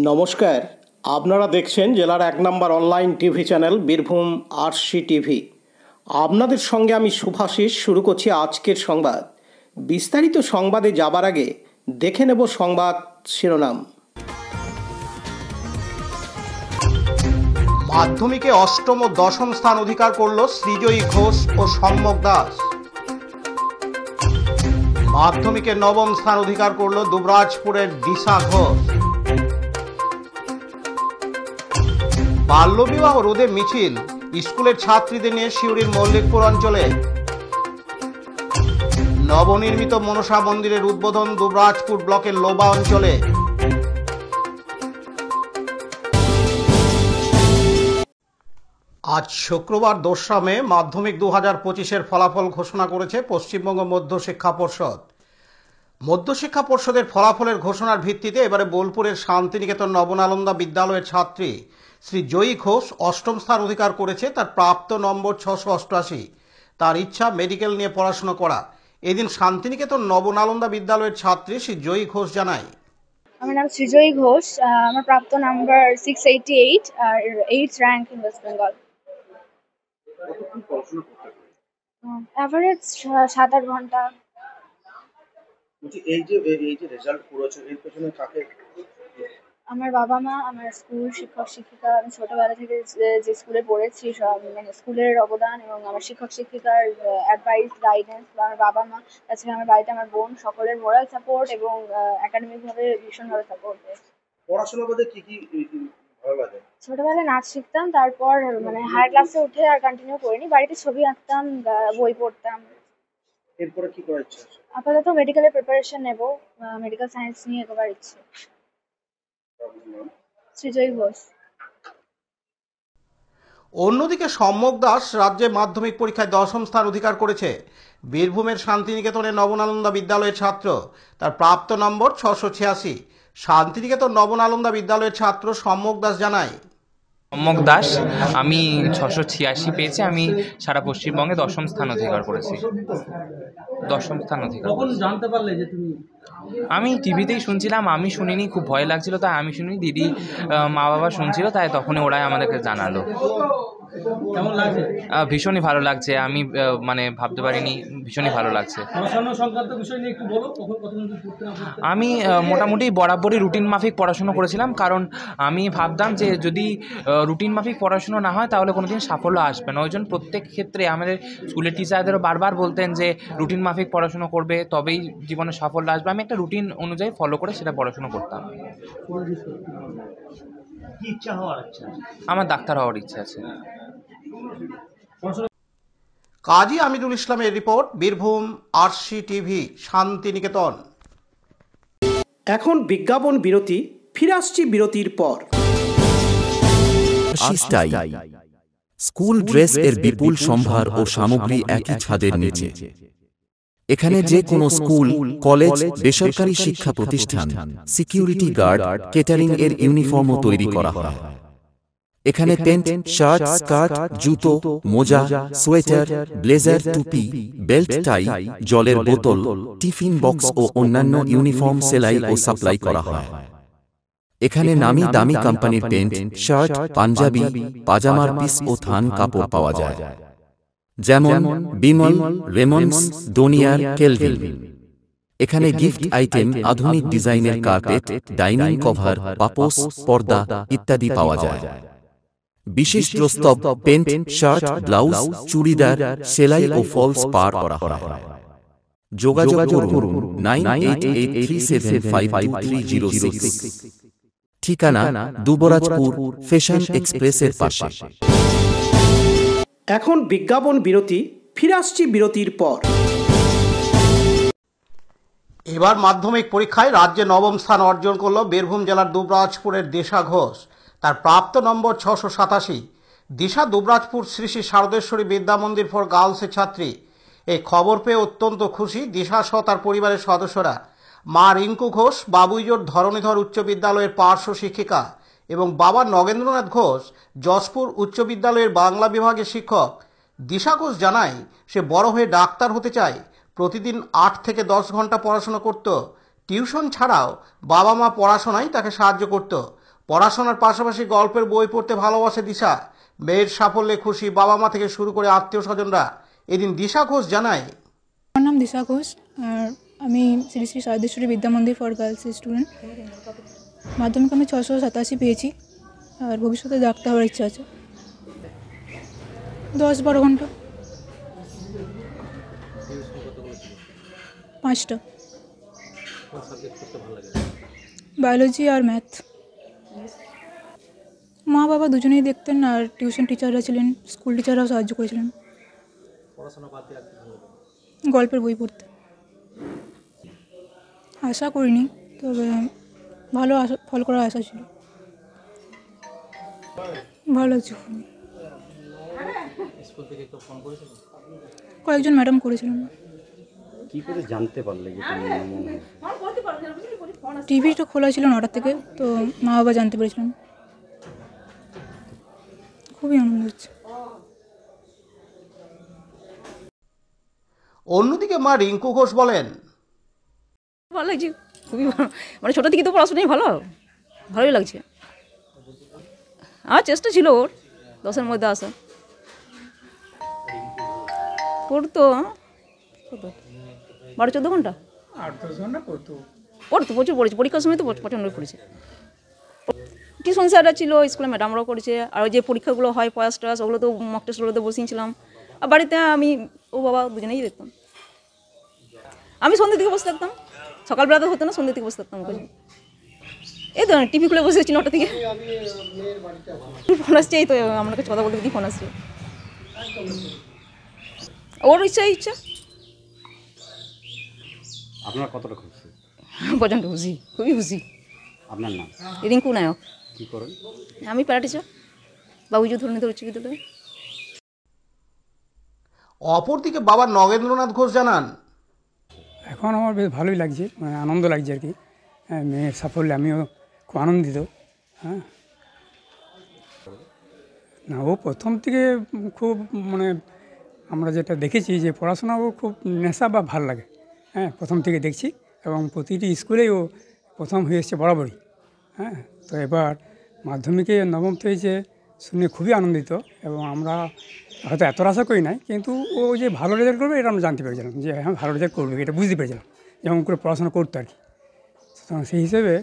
নমস্কার, আপনারা দেখছেন জেলার ১ নম্বর online TV channel Birbhum RC TV. আপনাদের সঙ্গে আমি শুভাশিস। শুরু করছি আজকের সংবাদ। বিস্তারিত সংবাদে যাবার আগে দেখে নেব সংবাদ শিরোনাম। মাধ্যমিকে অষ্টম ও দশম স্থান অধিকার করল সৃজয়ী ঘোষ ও সম্যক দাস। মাধ্যমিকে নবম স্থান অধিকার করল দুবরাজপুরের দিশা ঘোষ। বাল্যবিবাহ রোধে মিছিল স্কুলের ছাত্রীদের নিয়ে সিউড়ির মল্লিকপুর অঞ্চলে। নবনির্মিত মনসা মন্দিরের উদ্বোধন দুবরাজপুর ব্লকের লোবা অঞ্চলে। আজ শুক্রবার ২রা মে মাধ্যমিক ২০২৫-এর ফলাফল ঘোষণা করেছে পশ্চিমবঙ্গ মধ্যশিক্ষা পর্ষদ। মধ্যশিক্ষা পর্ষদের ফলাফলের ঘোষণার ভিত্তিতে এবারে বোলপুরের শান্তিনিকেতন নবনালন্দা বিদ্যালয়ের ছাত্রী শ্রী জয়ী ঘোষ অষ্টম স্থান অধিকার করেছে। তার প্রাপ্ত নম্বর ৬৮৮। তার ইচ্ছা মেডিকেল নিয়ে পড়াশোনা করা। এদিন শান্তিনিকেতন নবনালন্দা বিদ্যালয়ের ছাত্রী শ্রী জয়ী ঘোষ জানায়, আমার নাম সৃজয়ী ঘোষ। আমার প্রাপ্ত নাম্বার 688 আর 8th rank in West Bengal. Average 7-8 ঘন্টা। এই যে রেজাল্ট করেছো এর পেছনে কাকে? আমার বাবা মা, আমার স্কুল শিক্ষক শিক্ষিকা। আমি ছোটবেলা থেকে যে স্কুলে পড়েছি সব মানে স্কুলের অবদান এবং আমার শিক্ষক শিক্ষিকার অ্যাডভাইস গাইডেন্স, আমার বাবা মা, তাছাড়া আমার বাড়িতে আমার বোন, সকলের মোরাল সাপোর্ট এবং একাডেমিক ভাবে ভীষণভাবে সাপোর্ট পেয়েছি। পড়াশোনা করতে কি ভালো লাগে? ছোটবেলায় নাচ শিখতাম, তারপর মানে হায়ার ক্লাসে উঠে আর কন্টিনিউ করিনি। বাড়িতে ছবি আঁকতাম, বই পড়তাম। এরপরে কি করার ইচ্ছা আছে? আপাতত মেডিকেলের প্রিপারেশন নেব, মেডিকেল সায়েন্স নিয়ে এগোবার ইচ্ছে। সৃজয়ী ঘোষ। অন্যদিকে সম্যক দাস রাজ্যে মাধ্যমিক পরীক্ষায় ১০ম স্থান অধিকার করেছে। বীরভূমের শান্তিনিকেতনের নবনালন্দা বিদ্যালয়ের ছাত্র। তার প্রাপ্ত নম্বর ৬৮৬। শান্তিনিকেতন নবনালন্দা বিদ্যালয়ের ছাত্র সম্যক দাস জানায়, সম্যক দাস, আমি ৬৮৬ পেয়েছি। আমি সারা পশ্চিমবঙ্গে ১০ম স্থান অধিকার করেছি। ১০ম স্থান অধিকার। কখন জানতে পারলে যে তুমি? আমি টিভিতেই শুনছিলাম, আমি শুনিনি। খুব ভয় লাগছিল, তাই আমি শুনিনি। দিদি মা বাবা শুনছিল, তাই তখনই ওরাই আমাদেরকে জানালো। কেমন লাগছে? ভীষণই ভালো লাগছে। আমি মানে ভাবতে পারিনি, ভীষণই ভালো লাগছে। পড়াশোনা সংক্রান্ত বিষয় নিয়ে একটু বলো, কখন কতদিন পড়তে না পড়তে? আমি মোটামুটি বরাবরই রুটিন মাফিক পড়াশুনো করেছিলাম, কারণ আমি ভাবতাম যে যদি রুটিন মাফিক পড়াশুনো না হয় তাহলে কোনো দিন সাফল্য আসবে না। ওই জন্য প্রত্যেক ক্ষেত্রে আমাদের স্কুলের টিচারদেরও বারবার বলতেন যে রুটিন মাফিক পড়াশুনো করবে, তবেই জীবনে সাফল্য আসবে। আমি একটা রুটিন অনুযায়ী ফলো করে সেটা পড়াশুনো করতাম। কি ইচ্ছা হওয়ার ইচ্ছা? আমার ডাক্তার হওয়ার ইচ্ছা আছে। কাজী আমিদুল ইসলামের report, Birbhum RC TV, Santiniketan. এখন বিজ্ঞাপন বিরতি। ফিরে আসছি বিরতির পর। স্কুল ড্রেস এর বিপুল সম্ভার ও সামগ্রী একই ছাদের নিচে। এখানে যে কোনো স্কুল, কলেজ, বেসরকারি শিক্ষা প্রতিষ্ঠান, সিকিউরিটি গার্ড, কেটারিং এর ইউনিফর্মও তৈরি করা হয়। এখানে প্যান্ট, শার্ট, স্কার্ট, জুতো, মোজা, সোয়েটার, ব্লেজার, টুপি, বেল্ট, টাই, জলের বোতল, টিফিন বক্স ও অন্যান্য ইউনিফর্ম সেলাই ও সাপ্লাই করা হয়। এখানে নামি দামি কোম্পানির প্যান্ট, শার্ট, পাঞ্জাবি, পাজামার পিস ও থান কাপড় পাওয়া যায়, যেমন বিমল, রেমন্ডস, ডোনিয়ার, কেলভিন। এখানে গিফট আইটেম, আধুনিক ডিজাইনের কার্পেট, ডাইনিং কভার, পাপোশ, পর্দা ইত্যাদি পাওয়া যায়। বিশেষ প্রস্তাব, প্যান্ট, শার্ট, ব্লাউজ, চুড়িদার, সেলাই ও ফলস পার করা হয়। যোগাযোগ করুন 9883752306। ঠিকানা দুবরাজপুর ফ্যাশন এক্সপ্রেসের পাশে। এখন বিজ্ঞাপন বিরতি। ফিরে আসছি বিরতির পর। এবার মাধ্যমিক পরীক্ষায় রাজ্যে নবম স্থান অর্জন করল বীরভূম জেলার দুবরাজপুরের দিশা ঘোষ। তার প্রাপ্ত নম্বর ৬৮৭। দিশা দুবরাজপুর শ্রী শ্রী শারদেশ্বরী বিদ্যা মন্দির ফর গার্লসের ছাত্রী। এই খবর পেয়ে অত্যন্ত খুশি দিশা সহ তার পরিবারের সদস্যরা। মা রিঙ্কু ঘোষ বাবুইজোর ধরণীধর উচ্চ বিদ্যালয়ের পার্শ্ব শিক্ষিকা এবং বাবা নগেন্দ্রনাথ ঘোষ যশপুর উচ্চ বিদ্যালয়ের বাংলা বিভাগের শিক্ষক। দিশা ঘোষ জানায়, সে বড় হয়ে ডাক্তার হতে চায়। প্রতিদিন 8 থেকে 10 ঘন্টা পড়াশোনা করত। টিউশন ছাড়াও বাবা মা পড়াশোনায় তাকে সাহায্য করত। পড়াশোনার পাশাপাশি গল্পের বই পড়তে ভালোবাসে দিশা। মেয়ের সাফল্যে খুশি বাবা মা থেকে শুরু করে আত্মীয় স্বজনরা। এদিন দিশা ঘোষ জানায়, আমার নাম দিশা ঘোষ আর আমি শ্রী শ্রী শারদেশ্বরী বিদ্যা মন্দির ফর গার্লস স্টুডেন্ট। মাধ্যমিক আমি 687 পেয়েছি আর ভবিষ্যতে ডাক্তার হওয়ার ইচ্ছা আছে। 10-12 ঘন্টা, 5টা, বায়োলজি আর ম্যাথ। মা বাবা দুজনেই দেখতেন আর টিউশন টিচাররা ছিলেন, স্কুল টিচাররাও সাহায্য করেছিলেন গল্পের বই পড়তে। আশা করিনি, তবে ভালো ফল করার আশা ছিল। ভালো লাগছে। কয়েকজন ম্যাডাম করেছিলেন। কি করে জানতে পারলে যে তুমি টিভিটা খোলা ছিল 9টা থেকে, তো মা বাবা জানতে পেরেছিলেন। খুবই আনন্দ হচ্ছে। অন্যদিকে মা রিঙ্কু ঘোষ বলেন, ভালো লাগছে, খুবই ভালো। মানে ছোটো থেকে তো পড়াশোনাই ভালোই লাগছে। আমার চেষ্টা ছিল ওর 10-এর মধ্যে আসা। পড়তো 12-14 ঘন্টা, 8-10 ঘন্টা পড়তো। প্রচুর পড়েছে। পরীক্ষার সময় তো প্রচণ্ড পড়েছে। টিউশন স্যাররা ছিল, স্কুলে ম্যাডামরাও করেছে। আর ওই যে পরীক্ষাগুলো হয় পয়াস টয়াস, ওগুলো তো মক টেস্টগুলোতে বসিয়েছিলাম। আর বাড়িতে আমি ও বাবা দুজনেই দেখতাম। আমি সন্ধ্যে থেকে বসে থাকতাম, সকালবেলা তো হতো না, সন্ধ্যে থেকে বসে থাকতাম। এই তো টিভি খুলে বসে আছি 9টা থেকে। ফোন আসছে, এই তো আমার কাছে কথা বলতে দিদি ফোন আসছে। ওর ইচ্ছা। আপনার কতটা খুশি? প্রচণ্ড খুশি, খুবই খুশি। আপনার নাম? রিঙ্কু নায়ক। কি করেন? আমি প্যারা টিচার, বাবুজি ধরনীধর উচ্চ বিদ্যালয়ে। অপরদিকে বাবা নগেন্দ্রনাথ ঘোষ জানান, এখন আমার বেশ ভালোই লাগছে, মানে আনন্দ লাগছে আর কি। মেয়ের সাফল্যে আমিও খুব আনন্দিত। হ্যাঁ, না ও প্রথম থেকে খুব মানে আমরা যেটা দেখেছি যে পড়াশোনা ও খুব নেশা বা ভাল লাগে। হ্যাঁ, প্রথম থেকে দেখছি এবং প্রতিটি স্কুলেই ও প্রথম হয়ে এসছে বরাবরই। হ্যাঁ, তো এবার মাধ্যমিকে 9ম হয়েছে শুনে খুবই আনন্দিত এবং আমরা হয়তো এত আশা করি নাই, কিন্তু ও যে ভালো রেজাল্ট করবে এটা আমরা জানতে পেরেছিলাম যে হ্যাঁ ভালো রেজাল্ট করবে, এটা বুঝতে পেরেছিলাম যেমন করে পড়াশোনা করতো আর কি। সুতরাং সেই হিসেবে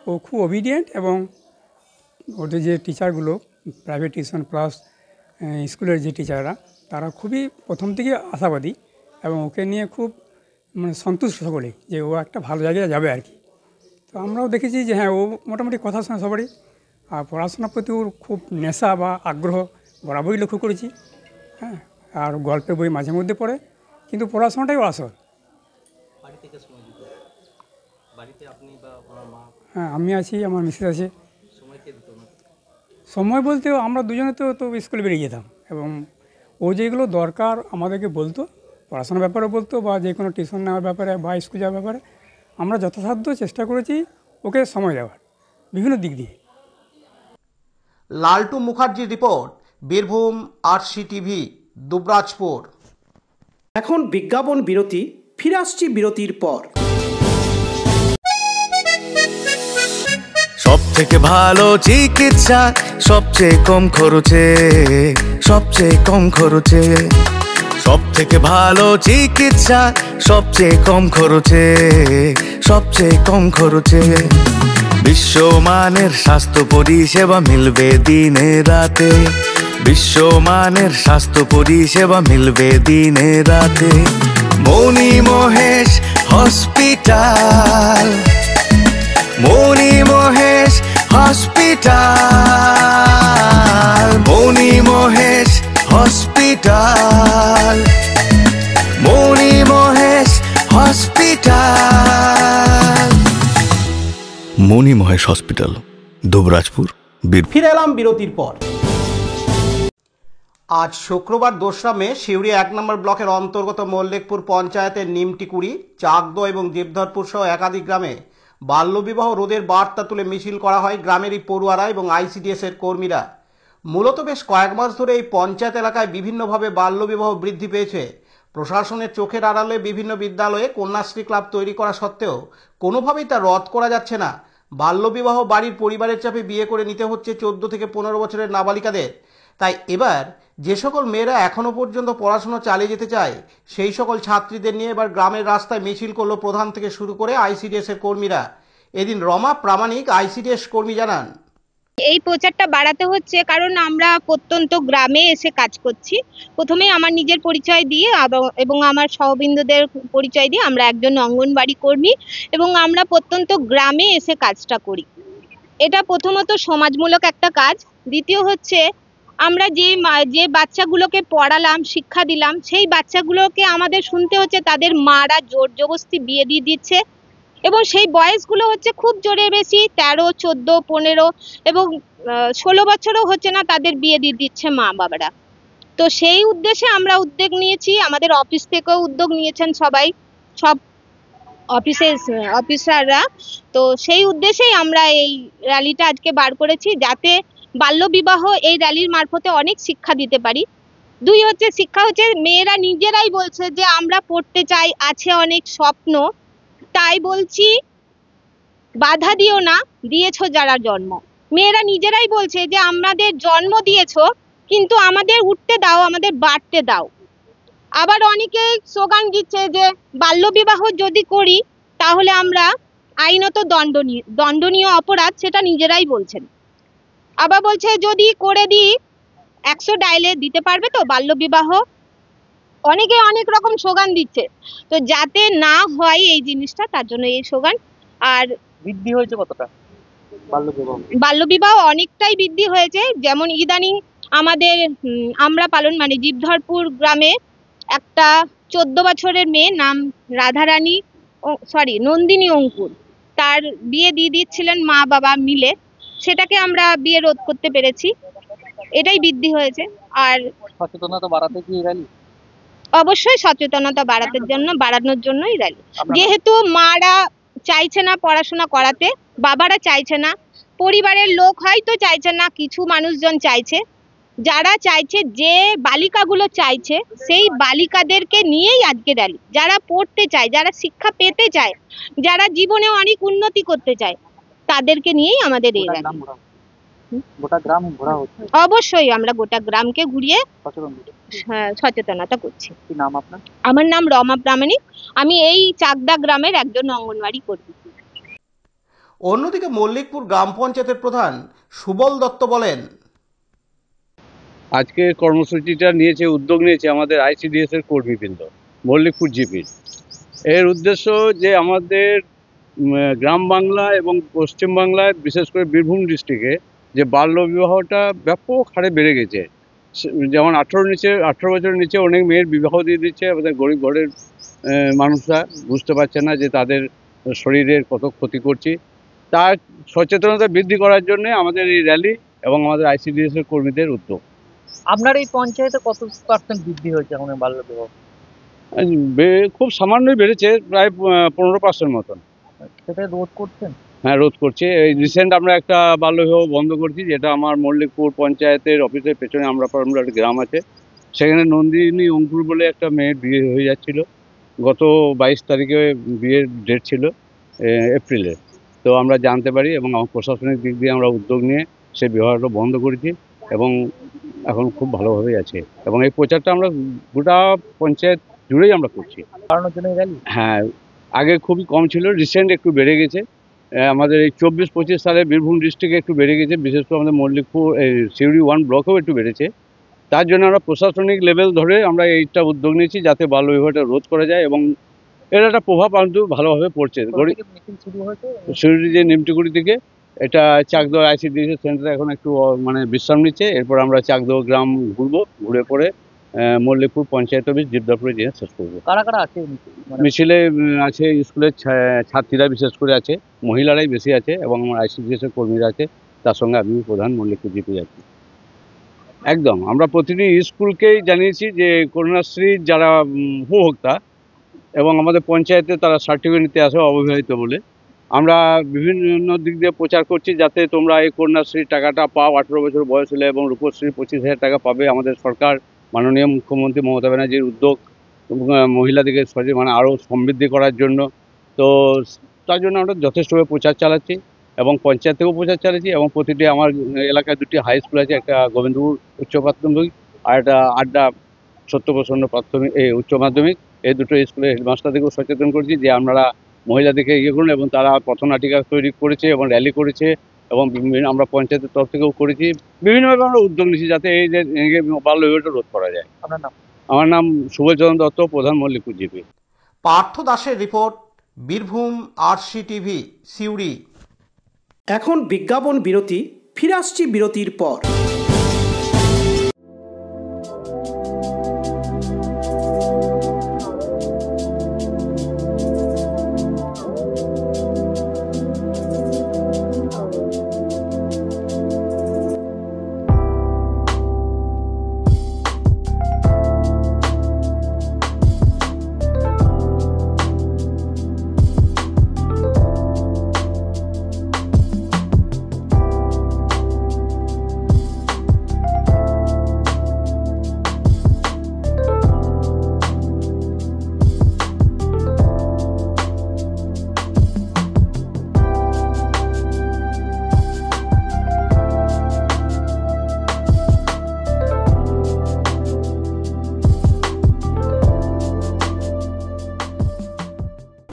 ও খুব অবিডিয়েন্ট এবং ওদের যে টিচারগুলো প্রাইভেট টিউশন প্লাস স্কুলের যে টিচাররা তারা খুবই প্রথম থেকে আশাবাদী এবং ওকে নিয়ে খুব মানে সন্তুষ্ট সকলেই যে ও একটা ভালো জায়গায় যাবে আর কি। তো আমরাও দেখেছি যে হ্যাঁ ও মোটামুটি কথা শোনা সবারই, আর পড়াশোনার প্রতি ওর খুব নেশা বা আগ্রহ বরাবরই লক্ষ্য করেছি। হ্যাঁ, আর গল্পের বই মাঝে মধ্যে পড়ে, কিন্তু পড়াশোনাটাই ও আসল। হ্যাঁ, আমি আছি, আমার মিসেস আছে। সময় বলতে আমরা দুজনে তো স্কুলে বেরিয়ে যেতাম এবং ও যেগুলো দরকার আমাদেরকে বলতো, পড়াশোনার ব্যাপারে বলতো বা যে কোনো টিউশন নেওয়ার ব্যাপারে বা স্কুল যাওয়ার ব্যাপারে আমরা যথাসাধ্য চেষ্টা করেছি ওকে সময় দেওয়ার বিভিন্ন দিক দিয়ে। লালটু মুখার্জির রিপোর্ট, বীরভূম RCTV, দুবরাজপুর। এখন বিজ্ঞাপন বিরতি, ফিরে আসছি বিরতির পর। সব থেকে ভালো চিকিৎসা সবচেয়ে কম খরচে, সবচেয়ে কম খরচে। সব থেকে ভালো চিকিৎসা সবচেয়ে কম খরচে, সবচেয়ে কম খরচে। বিশ্বমানের স্বাস্থ্য পরিষেবা মিলবে দিনে রাতে, বিশ্বমানের স্বাস্থ্য পরিষেবা মিলবে দিনে রাতে। মণি মহেশ হসপিটাল, মণি মহেশ হসপিটাল, মণি মহেশ হসপিটাল, মণি মহেশ হসপিটাল। মণি মহেশ হসপিটাল, দুবরাজপুর, বীরভূম। ফিরে এলাম বিরতির পর। আজ শুক্রবার 2রা মে সিউড়ি 1 নম্বর ব্লকের অন্তর্গত মল্লিকপুর পঞ্চায়েতের নিমটিকুড়ি, চাকদো এবং দেবধরপুর সহ একাধিক গ্রামে বাল্যবিবাহ রোধের বার্তা তুলে মিছিল করা হয় গ্রামেরই পড়ুয়ারা এবং ICDS এর কর্মীরা। মূলত বেশ কয়েক মাস ধরে এই পঞ্চায়েত এলাকায় বিভিন্নভাবে বাল্যবিবাহ বৃদ্ধি পেয়েছে। প্রশাসনের চোখের আড়ালে বিভিন্ন বিদ্যালয়ে কন্যাশ্রী ক্লাব তৈরি করা সত্ত্বেও কোনোভাবেই তা রদ করা যাচ্ছে না। বাল্যবিবাহ বাড়ির পরিবারের চাপে বিয়ে করে নিতে হচ্ছে 14 থেকে 15 বছরের নাবালিকাদের। তাই এবার যে সকল মেয়েরা এখনো পর্যন্ত পড়াশোনা চালিয়ে যেতে চায় সেই সকল ছাত্রীদের নিয়ে এবার গ্রামের রাস্তায় মিছিল করলো প্রধান থেকে শুরু করে আইসিডিএস এর কর্মীরা। এদিন রমা প্রামাণিক আইসিডিএস কর্মী জানান, এই প্রচারটা বাড়াতে হচ্ছে কারণ আমরা প্রত্যন্ত গ্রামে এসে কাজ করছি। প্রথমে আমার নিজের পরিচয় দিয়ে এবং আমার সহবিন্দুদের পরিচয় দিয়ে আমরা একজন অঙ্গনবাড়ি কর্মী এবং আমরা প্রত্যন্ত গ্রামে এসে কাজটা করি। এটা প্রথমত সমাজমূলক একটা কাজ। দ্বিতীয় হচ্ছে আমরা যে বাচ্চাগুলোকে পড়ালাম, শিক্ষা দিলাম, সেই বাচ্চাগুলোকে আমাদের শুনতে হচ্ছে তাদের মারা জোর জবরদস্তি বিয়ে দিয়ে দিচ্ছে এবং সেই বয়সগুলো হচ্ছে খুব জোরে বেশি 13, 14, 15 এবং 16 বছরও হচ্ছে না, তাদের বিয়ে দিয়ে দিচ্ছে মা বাবারা। তো সেই উদ্দেশ্যে আমরা উদ্যোগ নিয়েছি, আমাদের অফিস থেকেও উদ্যোগ নিয়েছেন সব অফিসাররা। তো সেই উদ্দেশ্যেই আমরা এই র্যালিটা আজকে বার করেছি, যাতে বাল্যবিবাহ এই র্যালির মারফতে অনেক শিক্ষা দিতে পারি। দুই হচ্ছে শিক্ষা হচ্ছে মেয়েরা নিজেরাই বলছে যে আমরা পড়তে চাই, আছে অনেক স্বপ্ন, তাই বলছি বাধা দিও না, দিয়েছো যারা জন্ম। মেয়েরা নিজেরাই বলছে যে আমাদের জন্ম দিয়েছো কিন্তু আমাদের উঠতে দাও, আমাদের বাড়তে দাও। আবার অনেকে স্লোগান দিচ্ছে যে বাল্যবিবাহ যদি করি তাহলে আমরা আইনত দণ্ডনীয় অপরাধ, সেটা নিজেরাই বলছেন। আবার বলছে যদি করে দিই 100 ডাইলে দিতে পারবে তো বাল্যবিবাহ। অনেকে অনেক রকম স্লোগান দিচ্ছে, তো যাতে না হয় এই জিনিসটা, তার জন্য এই স্লোগান। আর বৃদ্ধি হয়েছে কতটা বাল্যবিবাহ? অনেকটাই বৃদ্ধি হয়েছে। যেমন ইদানিং আমাদের আমরা পালন জীবধরপুর গ্রামে একটা 14 বছরের মেয়ে, নাম রাধারানী নন্দিনী অঙ্কুর, তার বিয়ে দিয়ে দিচ্ছিলেন মা বাবা মিলে, সেটাকে আমরা বিয়ে রোধ করতে পেরেছি। এটাই বৃদ্ধি হয়েছে। আর সচেতনতা বাড়াতে কি র্যালি? অবশ্যই সচেতনতা বাড়ানোর জন্যই র্যালি। যেহেতু মারা চাইছে না পড়াশোনা করাতে, বাবারা চাইছে না, পরিবারের লোক হয়তো চাইছে না, কিছু মানুষজন চাইছে। যারা চাইছে, যে বালিকাগুলো চাইছে, সেই বালিকাদেরকে নিয়েই আজকে র্যালি। যারা পড়তে চায়, যারা শিক্ষা পেতে চায়, যারা জীবনে অনেক উন্নতি করতে চায়, তাদেরকে নিয়েই আমাদের এই র্যালি। গোটা গ্রাম ঘোরা হচ্ছে? অবশ্যই আমরা গোটা গ্রামকে ঘুরিয়ে সচেতনতা করছি। কি নাম আপনার? আমার নাম রমা প্রামাণিক, আমি এই চাকদা গ্রামের একজন অঙ্গনওয়াড়ি কর্মী। অন্যদিকে মল্লিকপুর গ্রাম পঞ্চায়েতের প্রধান সুবল দত্ত বলেন, আজকে কর্মসূচিটা উদ্যোগ নিয়েছে আমাদের আইসিডিএস এর কর্মীবৃন্দ, মল্লিকপুর জিপির। এর উদ্দেশ্য যে আমাদের গ্রাম বাংলা এবং পশ্চিম বাংলায়, বিশেষ করে বীরভূম ডিস্ট্রিক্টে যে বাল্যবিবাহটা ব্যাপক হারে বেড়ে গেছে। যেমন 18 বছরের নিচে অনেক মেয়ের বিবাহ দিয়ে দিচ্ছে। আমাদের গরিব ঘরের মানুষরা বুঝতে পারছে না যে তাদের শরীরের কত ক্ষতি করছে। তার সচেতনতা বৃদ্ধি করার জন্য আমাদের এই র্যালি এবং আমাদের আইসিডিএস এর কর্মীদের উদ্যোগ। আপনার এই পঞ্চায়েতে কত % বৃদ্ধি হয়েছে এখন বাল্যবিবাহ? খুব সামান্যই বেড়েছে, প্রায় 15% মতন। সেটা রোধ করছেন? হ্যাঁ, রোধ করছে। এই রিসেন্ট আমরা একটা বাল্যবিবাহ বন্ধ করছি, যেটা আমার মল্লিকপুর পঞ্চায়েতের অফিসের পেছনে আমরা একটা গ্রাম আছে, সেখানে নন্দিনী অঙ্কুর বলে একটা মেয়ের বিয়ে হয়ে যাচ্ছিল। গত 22 তারিখে বিয়ের ডেট ছিল, এপ্রিলে। তো আমরা জানতে পারি এবং আমার প্রশাসনিক দিক দিয়ে আমরা উদ্যোগ নিয়ে সেই বিবাহটা বন্ধ করেছি এবং এখন খুব ভালোভাবেই আছে। এবং এই প্রচারটা আমরা গোটা পঞ্চায়েত জুড়েই আমরা করছি। হ্যাঁ, আগে খুবই কম ছিল, রিসেন্ট একটু বেড়ে গেছে। আমাদের এই 24-25 সালে বীরভূম ডিস্ট্রিক্টে একটু বেড়ে গেছে, বিশেষ করে আমাদের মল্লিকপুর সিউড়ি 1 ব্লকেও একটু বেড়েছে। তার জন্য আমরা প্রশাসনিক লেভেল ধরে আমরা এইটা উদ্যোগ নিয়েছি, যাতে বাল্যবিবাহটা রোধ করা যায় এবং এর একটা প্রভাব কিন্তু ভালোভাবে পড়ছে। সিউড়ি যে নিমটিকুড়ি থেকে, এটা চাকদহ আইসিডিএস সেন্টারে এখন একটু বিশ্রাম নিচ্ছে। এরপর আমরা চাকদহ গ্রাম ঘুরবো, ঘুরে পরে মল্লিকপুর পঞ্চায়েত অফিস জিবদাপুরে যেয়ে শেষ করবো। কারা আছে মিছিলে? আছে স্কুলের ছাত্রীরা বিশেষ করে আছে, মহিলারাই বেশি আছে এবং আমার আইসিডিএস এর কর্মীরা আছে, তার সঙ্গে আমি প্রধান মল্লিকপুর জিপি আছি। একদম, আমরা প্রতিটি স্কুলকেই জানিয়েছি যে কন্যাশ্রী যারা উপভোক্তা এবং আমাদের পঞ্চায়েতে তারা সার্টিফিকেট নিতে আসে অবিবাহিত বলে, আমরা বিভিন্ন দিক দিয়ে প্রচার করছি যাতে তোমরা এই কন্যাশ্রীর টাকাটা পাও। 18 বছর বয়স হলে এবং রূপশ্রী 25,000 টাকা পাবে। আমাদের সরকার, মাননীয় মুখ্যমন্ত্রী মমতা ব্যানার্জির উদ্যোগ মহিলাদেরকে আরও সমৃদ্ধি করার জন্য। তো তার জন্য আমরা যথেষ্টভাবে প্রচার চালাচ্ছি এবং পঞ্চায়েত থেকেও প্রচার চালিয়েছি এবং প্রতিটি আমার এলাকায় দুটি হাই স্কুল আছে, একটা গোবিন্দপুর উচ্চ প্রাথমিক আর একটা আড্ডা সত্যপ্রসন্ন প্রাথমিক উচ্চ মাধ্যমিক। এই দুটো স্কুলের হেডমাস্টারদেরকেও সচেতন করেছি যে আপনারা মহিলাদেরকে ইয়ে করুন, এবং তারা পথনাটিকা তৈরি করেছে এবং র্যালি করেছে এবং আমরা পঞ্চায়েতের তরফ থেকেও করেছি। বিভিন্নভাবে আমরা উদ্যোগ নিয়েছি যাতে এই যে বাল্য বিবাহটা রোধ করা যায়। আপনার নাম? আমার নাম সুবলচন্দ্র দত্ত, প্রধান মল্লিকপুর জিপি। পার্থ দাসের রিপোর্ট, বীরভূম RCTV, সিউড়ি। এখন বিজ্ঞাপন বিরতি, ফিরে আসছি বিরতির পর।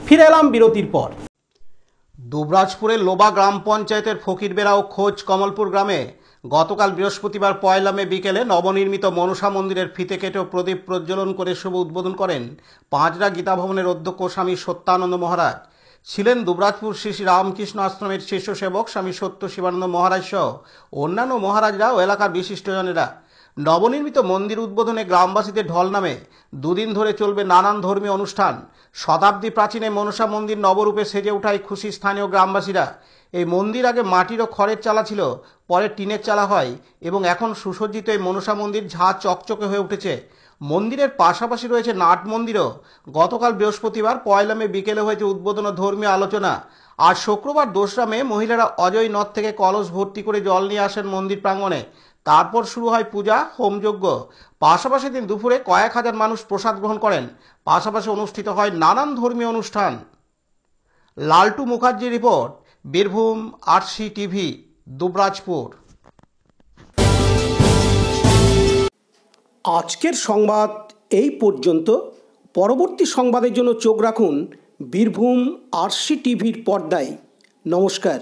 ফিরে এলাম বিরতির পর। দুবরাজপুরের লোবা গ্রাম পঞ্চায়েতের ফকিরবেড়া ও খোঁজ কমলপুর গ্রামে গতকাল বৃহস্পতিবার 1 মে বিকেলে নবনির্মিত মনসা মন্দিরের ফিতে কেটে ও প্রদীপ প্রজ্বলন করে শুভ উদ্বোধন করেন পাঁচরা গীতা ভবনের অধ্যক্ষ স্বামী সত্যানন্দ মহারাজ। ছিলেন দুবরাজপুর শ্রী শ্রী রামকৃষ্ণ আশ্রমের শিষ্য সেবক স্বামী সত্য শিবানন্দ মহারাজ সহ অন্যান্য মহারাজরা ও এলাকার বিশিষ্টজনেরা। নবনির্মিত মন্দির উদ্বোধনে গ্রামবাসীদের ঢল নামে দুদিন ধরে চলবে নানান ধর্মীয় অনুষ্ঠান। শতাব্দী প্রাচীন এই মনসা মন্দির নবরূপে সেজে ওঠায় খুশি স্থানীয় গ্রামবাসীরা। এই মন্দির আগে মাটির ও খড়ের চালা ছিল, পরে টিনের চালা হয় এবং এখন সুসজ্জিত এই মনসা মন্দির ঝা চকচকে হয়ে উঠেছে। মন্দিরের পাশাপাশি রয়েছে নাট মন্দিরও। গতকাল বৃহস্পতিবার 1 মে বিকেলে হয়েছে উদ্বোধন ও ধর্মীয় আলোচনা। আর শুক্রবার 2 মে মহিলারা অজয় নদ থেকে কলস ভর্তি করে জল নিয়ে আসেন মন্দির প্রাঙ্গণে। তারপর শুরু হয় পূজা, হোমযজ্ঞ। পাশাপাশি দিন দুপুরে কয়েক হাজার মানুষ প্রসাদ গ্রহণ করেন। পাশাপাশি অনুষ্ঠিত হয় নানান ধর্মীয় অনুষ্ঠান। লালটু মুখার্জির রিপোর্ট, বীরভূম RCTV, দুবরাজপুর। আজকের সংবাদ এই পর্যন্ত। পরবর্তী সংবাদের জন্য চোখ রাখুন বীরভূম RCTVর পর্দায়। নমস্কার।